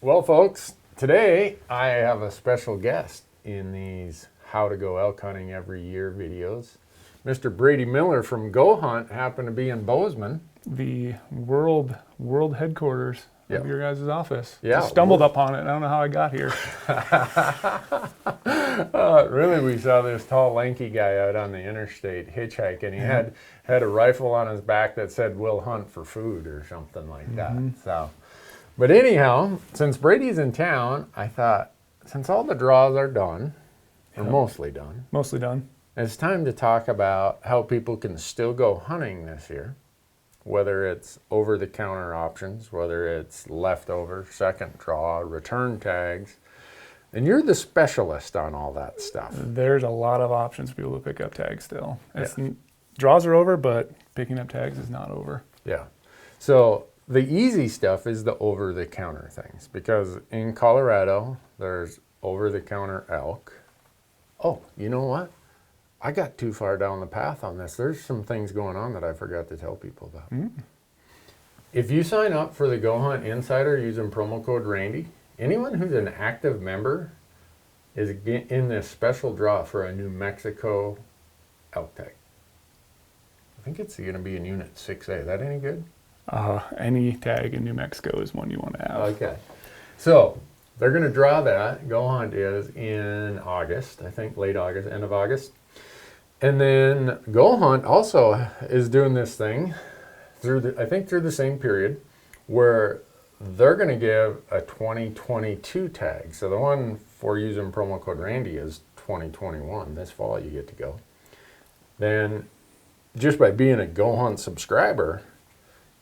Well, folks, today I have a special guest in these How to Go Elk Hunting Every Year videos. Mr. Brady Miller from goHUNT happened to be in Bozeman. The world headquarters of your guys' office. Yeah. Just stumbled upon it. I don't know how I got here. Really, we saw this tall, lanky guy out on the interstate hitchhiking. He had a rifle on his back that said, "We'll hunt for food," or something like that. So, but anyhow, since Brady's in town, I thought, since all the draws are done, or mostly done, it's time to talk about how people can still go hunting this year. Whether it's over-the-counter options, whether it's leftover, second draw, return tags. And you're the specialist on all that stuff. There's a lot of options for people to pick up tags still. Draws are over, but picking up tags is not over. Yeah. So the easy stuff is the over-the-counter things, because in Colorado, there's over-the-counter elk. Oh, you know what? I got too far down the path on this. There's some things going on that I forgot to tell people about. If you sign up for the goHUNT Insider using promo code Randy, anyone who's an active member is in this special draw for a New Mexico elk tag. I think it's going to be in Unit 6A. That any good? Any tag in New Mexico is one you want to have. Okay. So they're going to draw that. goHUNT is in August, I think late August, end of August. And then goHUNT also is doing this thing through the same period where they're going to give a 2022 tag. So the one for using promo code Randy is 2021. This fall you get to go. Then just by being a goHUNT subscriber,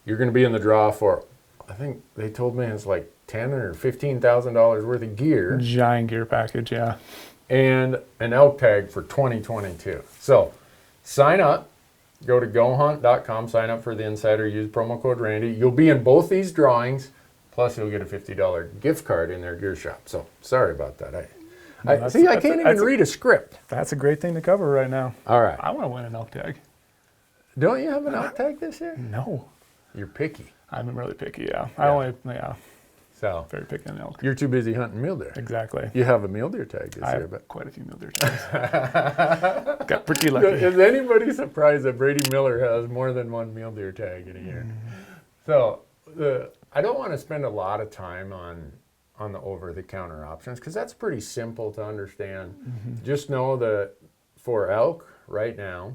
you're going to be in the draw for, I think they told me it's like $10,000 or $15,000 worth of gear. Giant gear package, yeah. And an elk tag for 2022. So sign up, go to gohunt.com, sign up for the Insider, use promo code Randy. You'll be in both these drawings, plus you'll get a $50 gift card in their gear shop. So sorry about that. I can't even read a script. That's a great thing to cover right now. All right. I want to win an elk tag. Don't you have an elk tag this year? No. You're picky. I'm really picky, yeah. So very picky on elk. You're too busy hunting mule deer. Exactly. You have a mule deer tag this year, but quite a few mule deer tags. Got pretty lucky. Is anybody surprised that Brady Miller has more than one mule deer tag in a year? So I don't want to spend a lot of time on the over-the-counter options because that's pretty simple to understand. Just know that for elk right now,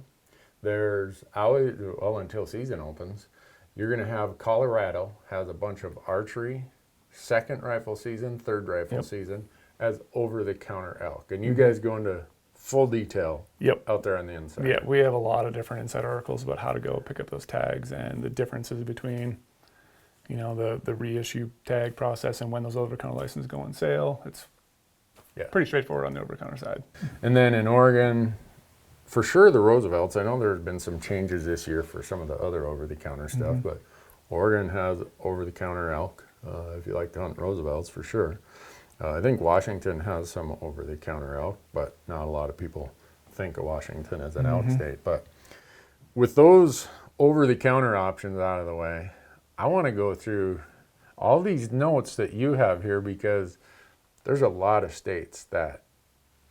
there's always, well, until season opens, you're going to have Colorado has a bunch of archery, second rifle season, third rifle season as over-the-counter elk. And you guys go into full detail out there on the inside. Yeah, we have a lot of different inside articles about how to go pick up those tags and the differences between, the reissue tag process and when those over-the-counter licenses go on sale. It's pretty straightforward on the over-the-counter side. And then in Oregon, for sure the Roosevelts, I know there's been some changes this year for some of the other over-the-counter stuff, but Oregon has over-the-counter elk. If you like to hunt Roosevelts, for sure. I think Washington has some over-the-counter elk, but not a lot of people think of Washington as an elk state. But with those over-the-counter options out of the way, I want to go through all these notes that you have here because there's a lot of states that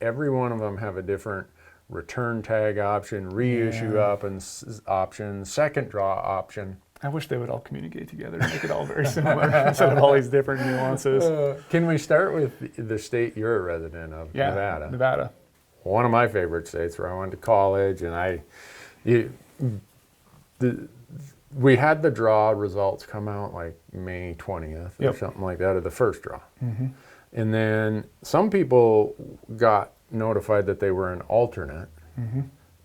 every one of them have a different return tag option, reissue option, second draw option. I wish they would all communicate together and make it all very similar instead of all these different nuances. Can we start with the state you're a resident of, Nevada? Nevada. One of my favorite states where I went to college, and we had the draw results come out like May 20th or something like that of the first draw. And then some people got notified that they were an alternate.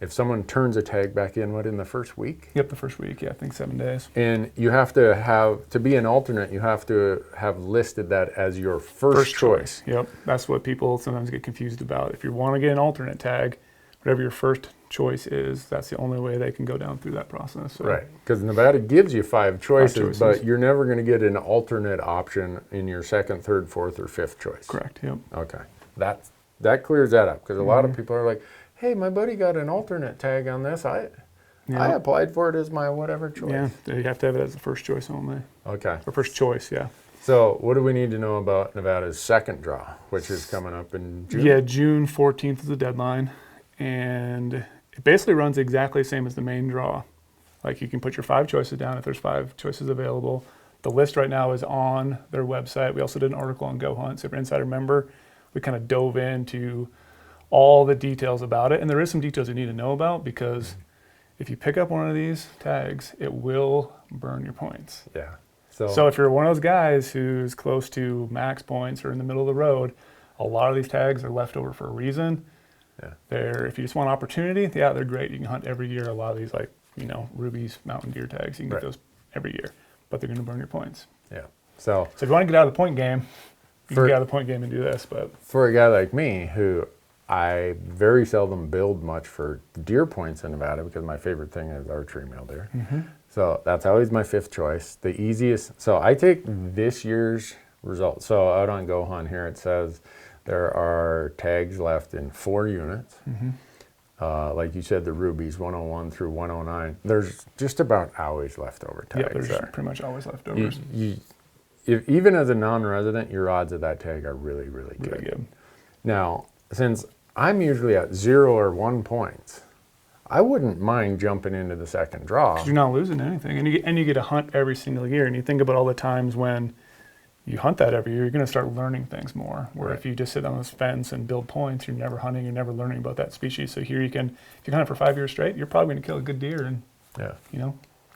If someone turns a tag back in, in the first week? Yep, the first week, I think 7 days. And you have to be an alternate, you have to have listed that as your first choice. Yep, that's what people sometimes get confused about. If you want to get an alternate tag, whatever your first choice is, that's the only way they can go down through that process. So. Right, because Nevada gives you 5 choices, but you're never going to get an alternate option in your second, third, fourth, or fifth choice. Correct, yep. Okay, that clears that up, because a lot of people are like, hey, my buddy got an alternate tag on this. I applied for it as my whatever choice. Yeah, you have to have it as the first choice only. Okay. Or first choice, yeah. So what do we need to know about Nevada's second draw, which is coming up in June? Yeah, June 14th is the deadline. And it basically runs exactly the same as the main draw. Like you can put your 5 choices down if there's 5 choices available. The list right now is on their website. We also did an article on goHUNT. So if you're an insider member, we kind of dove into all the details about it. And there is some details you need to know about because if you pick up one of these tags, it will burn your points. Yeah. So if you're one of those guys who's close to max points or in the middle of the road, a lot of these tags are left over for a reason. Yeah. If you just want opportunity, yeah, they're great. You can hunt every year. A lot of these, like, you know, rubies, mountain deer tags, you can get those every year, but they're going to burn your points. Yeah. So if you want to get out of the point game, you can get out of the point game and do this. But for a guy like me, who I very seldom build much for deer points in Nevada because my favorite thing is archery mule deer. So that's always my 5th choice. The easiest. So I take this year's results. So out on goHUNT here, it says there are tags left in 4 units. Like you said, the rubies 101 through 109. There's just about always leftover tags. yeah, there's pretty much always leftovers. Even as a non-resident, your odds of that tag are really, really good. Really good. Now, since I'm usually at 0 or 1 points, I wouldn't mind jumping into the second draw. 'Cause you're not losing anything, and you get to hunt every single year. And you think about all the times when you hunt that every year, you're going to start learning things more. Where if you just sit on this fence and build points, you're never hunting, you're never learning about that species. So here if you hunt it for 5 years straight, you're probably going to kill a good deer in,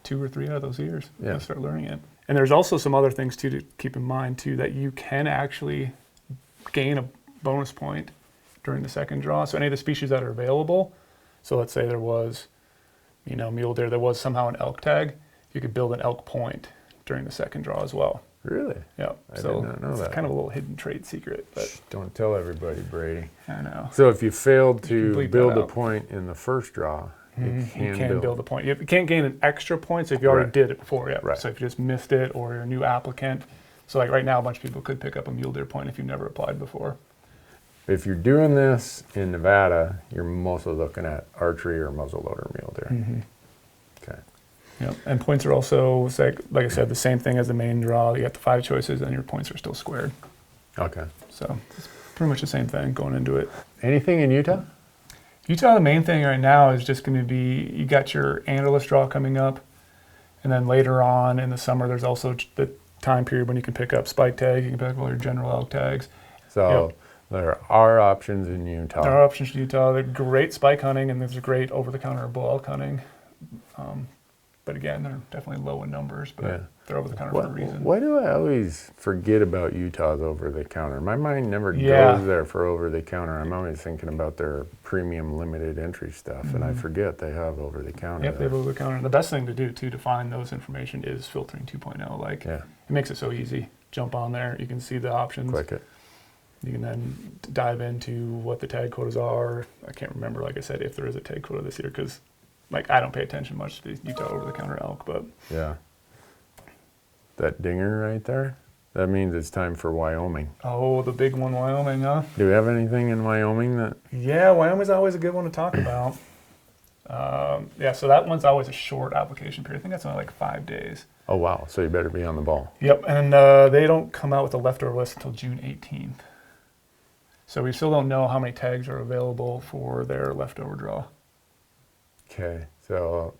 2 or 3 out of those years. You're going to start learning it. And there's also some other things too to keep in mind too, that you can actually gain a bonus point during the second draw. So any of the species that are available, so let's say there was, mule deer, there was somehow an elk tag, you could build an elk point during the second draw as well. Really? Yeah. I did not know that. It's kind of a little hidden trade secret, but Don't tell everybody, Brady. I know. So if you failed to bleep build that a out. point in the first draw, you can build a point. You can't gain an extra point, so if you already did it before, Right. So if you just missed it or you're a new applicant, so like right now, a bunch of people could pick up a mule deer point if you've never applied before. If you're doing this in Nevada, you're mostly looking at archery or muzzleloader mule deer. Okay. Yep. And points are also, like I said, the same thing as the main draw. You got the 5 choices, and your points are still squared. Okay. So it's pretty much the same thing going into it. Anything in Utah? Utah, the main thing right now is just going to be, you got your antlerless draw coming up, and then later on in the summer, there's also the time period when you can pick up spike tags, you can pick up all your general elk tags. So there are options in Utah. There are options in Utah. They're great spike hunting, and there's great over-the-counter bull elk hunting. But again, they're definitely low in numbers, but they're over-the-counter for a reason. Why do I always forget about Utah's over-the-counter? My mind never goes there for over-the-counter. I'm always thinking about their premium limited entry stuff, and I forget they have over-the-counter. Yep, they have over-the-counter. The best thing to do, too, to find those information is filtering 2.0. It makes it so easy. Jump on there. You can see the options. Click it. You can then dive into what the tag quotas are. I can't remember, like I said, if there is a tag quota this year, because I don't pay attention much to the Utah over-the-counter elk, but yeah, that dinger right there, that means it's time for Wyoming. Oh, the big one, Wyoming, huh? Do we have anything in Wyoming that? Yeah, Wyoming's always a good one to talk about. So that one's always a short application period. I think that's only like 5 days. Oh wow, so you better be on the ball. Yep, and they don't come out with a leftover list until June 18th. So we still don't know how many tags are available for their leftover draw. Okay, so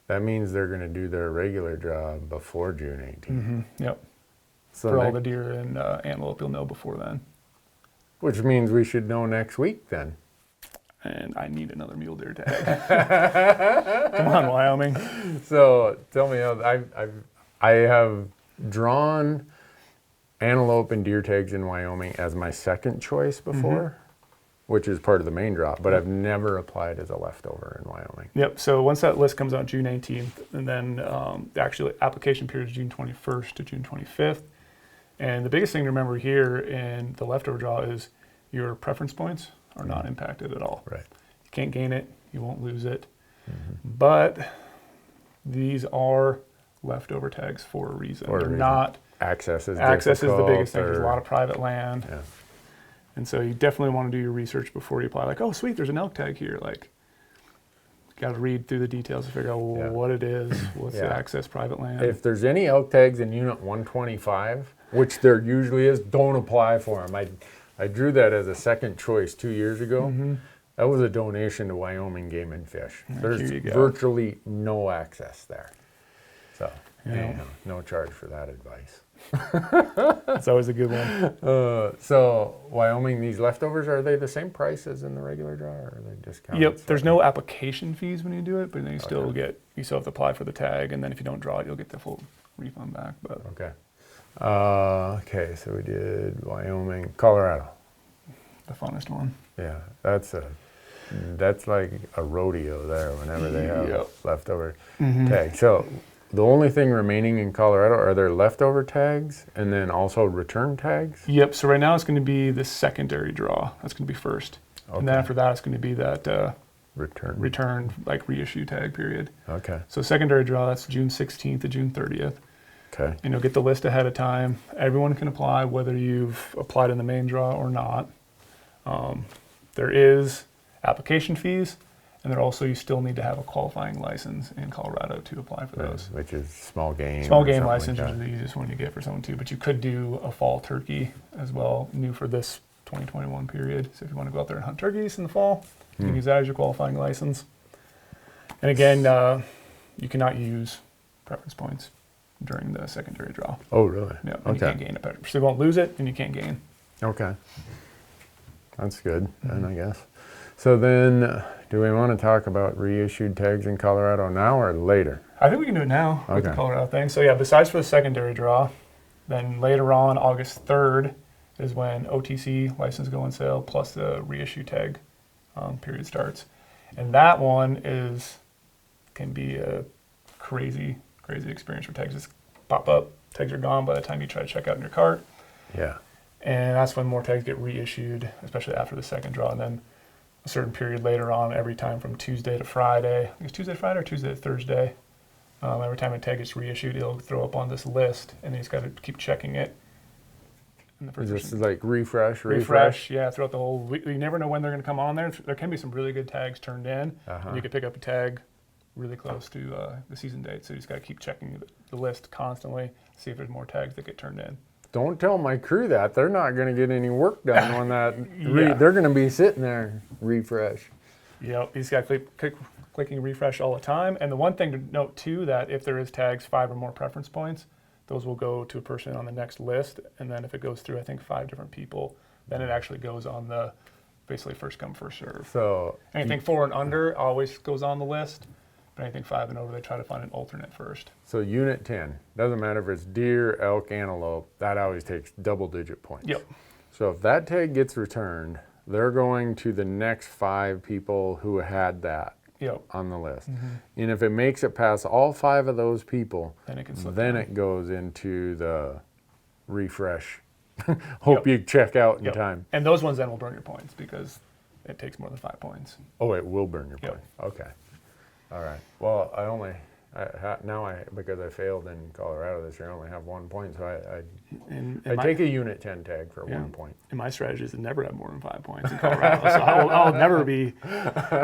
that means they're going to do their regular draw before June 18th. Yep. So For all the deer and antelope, you'll know before then. Which means we should know next week then. And I need another mule deer tag. Come on, Wyoming. So tell me, I have drawn antelope and deer tags in Wyoming as my second choice before, which is part of the main draw, but I've never applied as a leftover in Wyoming. Yep, so once that list comes out June 18th, and then the actual application period is June 21st to June 25th. And the biggest thing to remember here in the leftover draw is your preference points are not impacted at all. Right. You can't gain it, you won't lose it, but these are leftover tags for a reason. They're not. Access is the biggest thing. There's a lot of private land. Yeah. And so you definitely want to do your research before you apply. Like, oh, sweet, there's an elk tag here. got to read through the details to figure out what it is, what's the access private land. If there's any elk tags in Unit 125, which there usually is, don't apply for them. I drew that as a second choice 2 years ago. That was a donation to Wyoming Game and Fish. There's virtually no access there. So, anyhow, no charge for that advice. That's always a good one. So, Wyoming, these leftovers, are they the same price as in the regular draw, or are they discounted? Yep, there's no application fees when you do it, but then you still have to apply for the tag, and then if you don't draw it, you'll get the full refund back. But okay, so we did Wyoming, Colorado. The funnest one. Yeah, that's like a rodeo there whenever they have leftover tags. So the only thing remaining in Colorado are there leftover tags and then also return tags? Yep, so right now it's going to be the secondary draw. That's going to be first. Okay. And then after that, it's going to be that return, like reissue tag period. Okay. So secondary draw, that's June 16th to June 30th. Okay. You know, get the list ahead of time. Everyone can apply, whether you've applied in the main draw or not. There is application fees, and there also you still need to have a qualifying license in Colorado to apply for those. Which is small game. Small game license is the easiest one you get for someone too, but you could do a fall turkey as well, new for this 2021 period. So if you want to go out there and hunt turkeys in the fall, you can use that as your qualifying license. And again, you cannot use preference points during the secondary draw. Oh, really? Yeah, and you can't gain it. So you won't lose it, and you can't gain. Okay. That's good, then, I guess. So then, do we want to talk about reissued tags in Colorado now or later? I think we can do it now with the Colorado thing. So yeah, besides for the secondary draw, then later on, August 3rd, is when OTC license go on sale, plus the reissue tag period starts. And that one can be a crazy experience for tags. Just pop up, tags are gone by the time you try to check out in your cart. Yeah. And that's when more tags get reissued, especially after the second draw. And then a certain period later on, every time from Tuesday to Friday, I think it's Tuesday to Friday or Tuesday to Thursday, every time a tag gets reissued, it'll throw up on this list, and you just got to keep checking it. And the first Just like refresh? Yeah, throughout the whole week. You never know when they're going to come on there. There can be some really good tags turned in, and you can pick up a tag really close to the season date. So you just got to keep checking the list constantly, see if there's more tags that get turned in. Don't tell my crew that. They're not going to get any work done on that. They're going to be sitting there, refresh. Yep, you just got to keep clicking refresh all the time. And the one thing to note, too, that if there is tags 5 or more preference points, those will go to a person on the next list. And then if it goes through, I think, 5 different people, then it actually goes on the basically first come, first serve. So anything 4 and under always goes on the list. But anything 5 and over, they try to find an alternate first. So Unit 10, doesn't matter if it's deer, elk, antelope, that always takes double-digit points. Yep. So if that tag gets returned, they're going to the next 5 people who had that on the list. And if it makes it past all 5 of those people, then it goes into the refresh. Hope you check out in time. And those ones then will burn your points because it takes more than 5 points. Oh, it will burn your points. Okay. All right. Well, because I failed in Colorado this year, I only have 1 point, so I take a Unit 10 tag for 1 point. And my strategy is to never have more than 5 points in Colorado, so I'll never be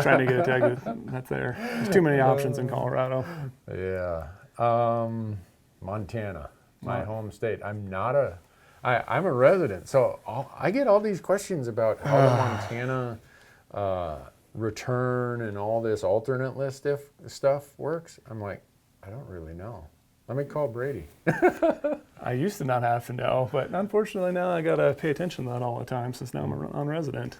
trying to get a tag that's there. There's too many options in Colorado. Yeah. Montana, my home state. I'm a resident, so I get all these questions about how the Montana return and all this alternate list stuff works. I'm like, I don't really know. Let me call Brady. I used to not have to know, but unfortunately now I gotta pay attention to that all the time since now I'm a non-resident.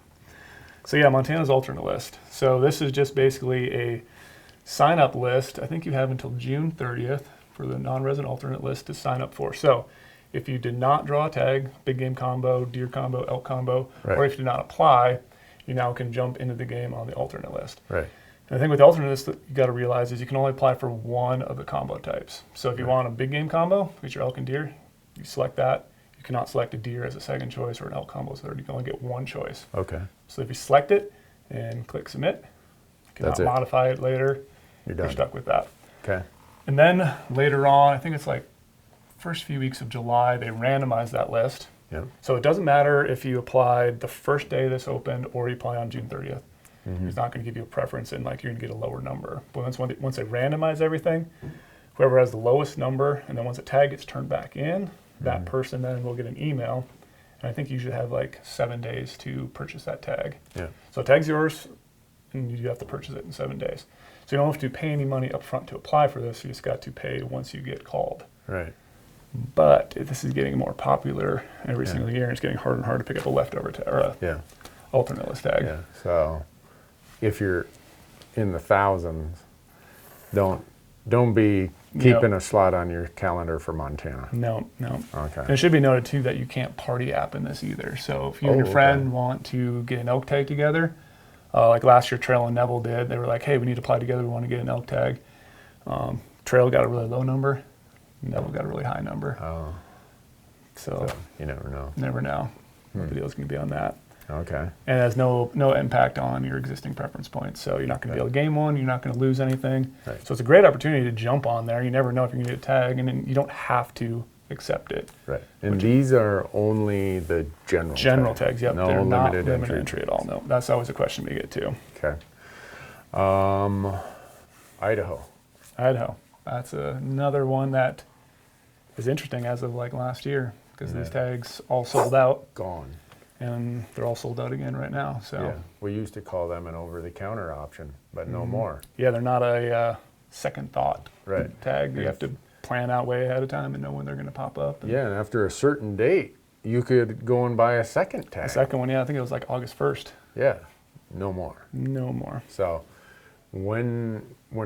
So yeah, Montana's alternate list. So this is just basically a sign-up list. I think you have until June 30th for the non-resident alternate list to sign up for. So if you did not draw a tag, big game combo, deer combo, elk combo, or if you did not apply, you now can jump into the game on the alternate list. Right. And the thing with the alternate list that you got to realize is you can only apply for one of the combo types. So if you want a big game combo, which are elk and deer, you select that. You cannot select a deer as a second choice or an elk combo as third. You can only get one choice. Okay. So if you select it and click submit, you cannot modify it later. You're stuck with that. Okay. And then later on, I think it's like first few weeks of July, they randomize that list. Yep. So it doesn't matter if you applied the first day this opened or you apply on June 30th. It's not going to give you a preference and like you're going to get a lower number. But once they randomize everything, whoever has the lowest number, and then once a tag gets turned back in, that person then will get an email. And I think you usually have like 7 days to purchase that tag. Yeah. So tag's yours, and you have to purchase it in 7 days. So you don't have to pay any money up front to apply for this. You just got to pay once you get called. Right. But this is getting more popular every single year, and it's getting harder and harder to pick up a leftover tag or a alternate list tag. Yeah. So if you're in the thousands, don't be keeping a slot on your calendar for Montana. No. Okay. And it should be noted too that you can't party app in this either. So if you and your friend want to get an elk tag together, like last year Trail and Neville did, they were like, hey, we need to apply together, we want to get an elk tag. Trail got a really low number, Neville got a really high number. Oh. So you never know. Never know what the deal's going to be on that. Okay. And it has no impact on your existing preference points. So you're not going to be able to gain one. You're not going to lose anything. Right. So it's a great opportunity to jump on there. You never know if you're going to get a tag, and then you don't have to accept it. Right. And these are only the general tags. Yep. No They're not limited limited entry. entry at all. No. That's always a question we get too. Okay. Idaho. That's another one that is interesting as of like last year, because these tags all sold out. Gone. And they're all sold out again right now. So Yeah. We used to call them an over-the-counter option, but no more. yeah, they're not a second thought tag. You Yeah. have to plan out way ahead of time and know when they're going to pop up. And Yeah, and after a certain date, you could go and buy a second tag. the second one, I think it was like August 1st. Yeah. No more. No more. So when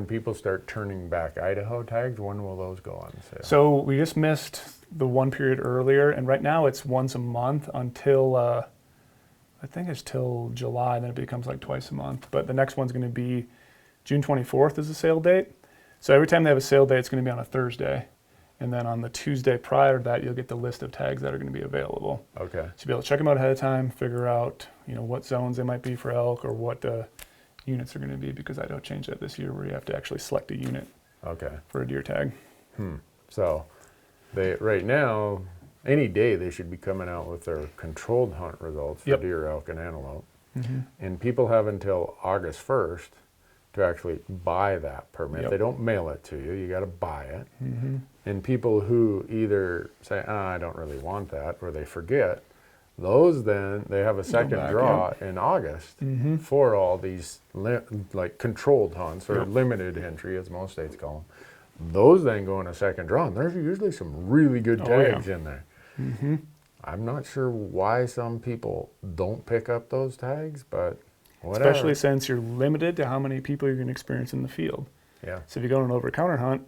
people start turning back Idaho tags, when will those go on sale? So we just missed the one period earlier, and right now it's once a month until I think it's till July, then it becomes like twice a month. But the next one's going to be June 24th is the sale date. So every time they have a sale date, it's going to be on a Thursday. And then on the Tuesday prior to that, you'll get the list of tags that are going to be available. Okay. So you'll be able to check them out ahead of time, figure out what zones they might be for elk or what the units are going to be, because Idaho changed that this year where you have to actually select a unit for a deer tag. So right now, any day they should be coming out with their controlled hunt results for deer, elk, and antelope. And people have until August 1st to actually buy that permit. They don't mail it to you. You got to buy it. And people who either say, I don't really want that, or they forget, those then, they have a second draw in August for all these like controlled hunts, or limited entry, as most states call them. Those then go in a second draw, and there's usually some really good tags in there. I'm not sure why some people don't pick up those tags, but whatever. Especially since you're limited to how many people you're going to experience in the field. Yeah. So if you go on an over-the-counter hunt,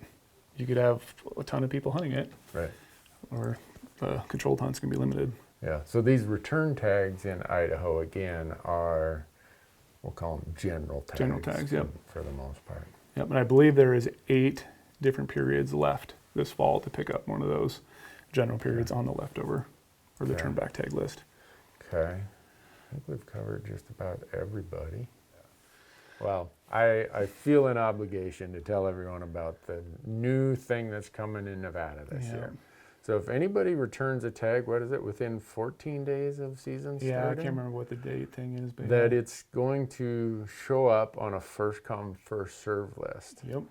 you could have a ton of people hunting it. Right. Or the controlled hunt's going to be limited. Yeah. So these return tags in Idaho, again, are, we'll call them general tags. General tags, yep. For the most part. Yep, and I believe there is 8 different periods left this fall to pick up one of those general periods on the leftover or the turn back tag list. Okay. I think we've covered just about everybody. Well, I feel an obligation to tell everyone about the new thing that's coming in Nevada this year. So if anybody returns a tag, what is it, within 14 days of season starting? Yeah, I can't remember what the date thing is. But that it's going to show up on a first come, first serve list. Yep.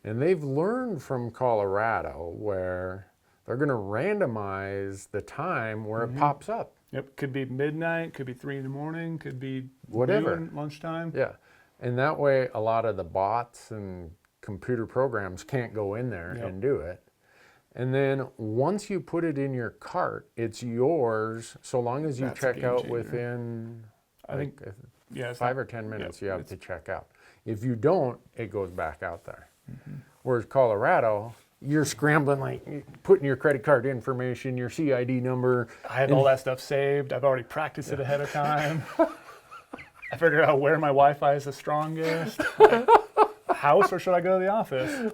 And they've learned from Colorado where they're going to randomize the time where it pops up. Yep, could be midnight, could be 3 in the morning, could be whatever, noon, lunchtime. Yeah, and that way a lot of the bots and computer programs can't go in there and do it. And then once you put it in your cart, it's yours so long as you check out within, I think, 5 or 10 minutes you have to check out. If you don't, it goes back out there. Whereas Colorado, you're scrambling, like putting your credit card information, your CID number. I have all that stuff saved. I've already practiced it ahead of time. I figure out where my Wi-Fi is the strongest. House, or should I go to the office?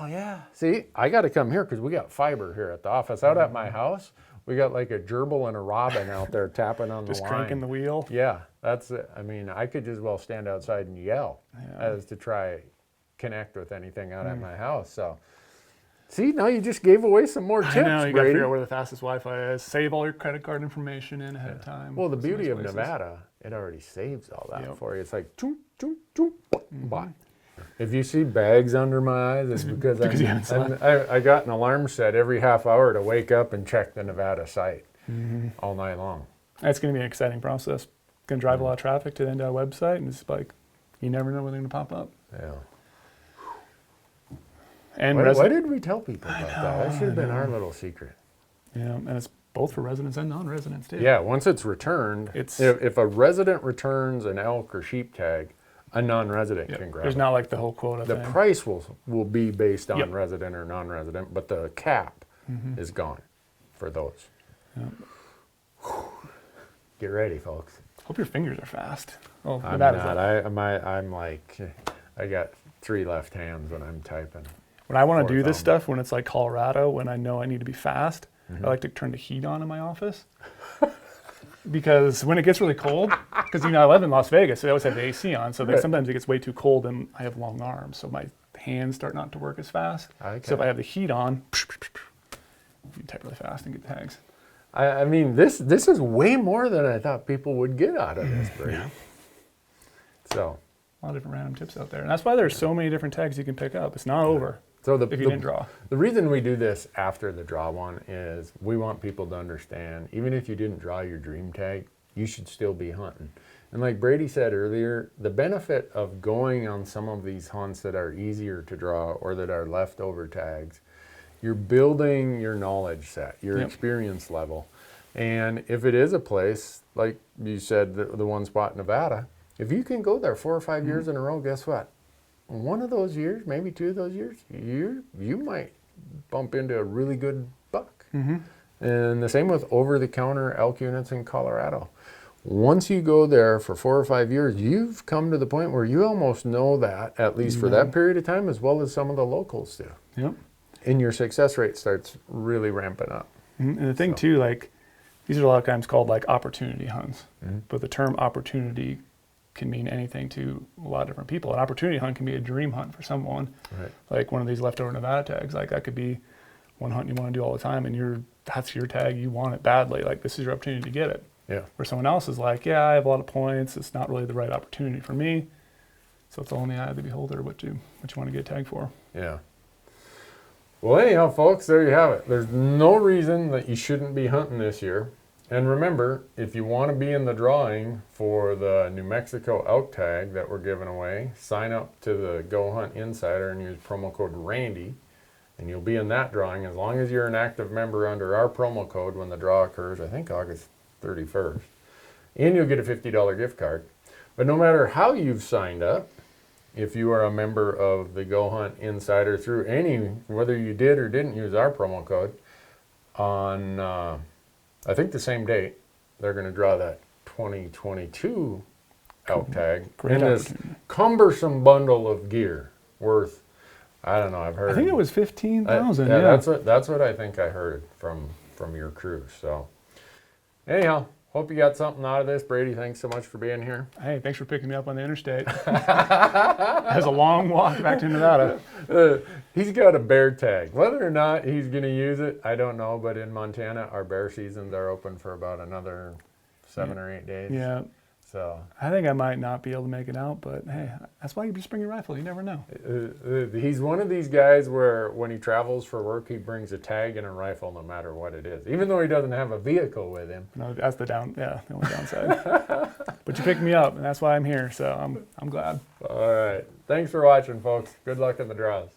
Oh yeah. See, I got to come here because we got fiber here at the office. Out at my house, we got like a gerbil and a robin out there tapping on the line. Just cranking the wheel. Yeah, that's it. I mean, I could just well stand outside and yell as to try connect with anything out at my house. So See, now you just gave away some more tips, I know, you got to Brady. figure out where the fastest Wi-Fi is. Save all your credit card information in ahead of time. Well, the Some beauty nice of places. Nevada, it already saves all that Yep. for you. It's like, choom, choom, choom, bye. If you see bags under my eyes, it's because, Because you haven't slept. I got an alarm set every half hour to wake up and check the Nevada site all night long. It's going to be an exciting process. Going to drive a lot of traffic to the NDOT website, and it's like, you never know when they're going to pop up. Yeah. And Why did we tell people about that? That should have been our little secret. Yeah, and it's both for residents and non-residents too. Yeah, once it's returned, if a resident returns an elk or sheep tag, a non-resident can grab There's it. not like the whole quota The thing. price will be based on Yep. resident or non-resident, but the cap is gone for those. Yep. Get ready, folks. Hope your fingers are fast. Oh, I'm Nevada's not. like- I'm like, I got 3 left hands when I'm typing. When I want to 4 do this thumb. stuff, when it's like Colorado, when I know I need to be fast, I like to turn the heat on in my office. Because when it gets really cold, because I live in Las Vegas, so they always have the AC on, so sometimes it gets way too cold and I have long arms, so my hands start not to work as fast. Okay. So if I have the heat on, you type really fast and get tags. I mean, this is way more than I thought people would get out of this, Brady. So, A lot of different random tips out there. And that's why there's so many different tags you can pick up. It's not over so if you didn't draw. The reason we do this after the draw one is we want people to understand, even if you didn't draw your dream tag, you should still be hunting. And like Brady said earlier, the benefit of going on some of these hunts that are easier to draw or that are leftover tags, you're building your knowledge set, your experience level. And if it is a place, like you said, the one spot in Nevada, if you can go there 4 or 5 years in a row, guess what? One of those years, maybe 2 of those years, you might bump into a really good buck. And the same with over-the-counter elk units in Colorado. Once you go there for 4 or 5 years, you've come to the point where you almost know that, at least for that period of time, as well as some of the locals do. Yep. And your success rate starts really ramping up. And the thing too, like, these are a lot of times called like opportunity hunts. But the term opportunity can mean anything to a lot of different people. An opportunity hunt can be a dream hunt for someone. Right. Like one of these leftover Nevada tags. Like that could be one hunt you want to do all the time, and that's your tag. You want it badly. Like this is your opportunity to get it. Yeah. Where someone else is like, yeah, I have a lot of points. It's not really the right opportunity for me. So it's all in the eye of the beholder what you want to get tagged for. Yeah. Well, anyhow, folks, there you have it. There's no reason that you shouldn't be hunting this year. And remember, if you want to be in the drawing for the New Mexico elk tag that we're giving away, sign up to the GoHUNT Insider and use promo code RANDY, and you'll be in that drawing as long as you're an active member under our promo code when the draw occurs, I think August 31st. And you'll get a $50 gift card. But no matter how you've signed up, if you are a member of the GoHUNT Insider through whether you did or didn't use our promo code, on I think the same date, they're going to draw that 2022 elk tag Great in this opportunity. cumbersome bundle of gear worth, I don't know, I've heard. I think it was 15,000. Yeah, that's what I think I heard from your crew. So anyhow, hope you got something out of this. Brady, thanks so much for being here. Hey, thanks for picking me up on the interstate. Has a long walk back to Nevada. He's got a bear tag. Whether or not he's going to use it, I don't know. But in Montana, our bear seasons are open for about another 7 or 8 days. Yeah. So I think I might not be able to make it out, but hey, that's why you just bring your rifle. You never know. He's one of these guys where when he travels for work, he brings a tag and a rifle no matter what it is, even though he doesn't have a vehicle with him. No, that's the only downside. But you picked me up, and that's why I'm here, so I'm glad. All right. Thanks for watching, folks. Good luck in the draws.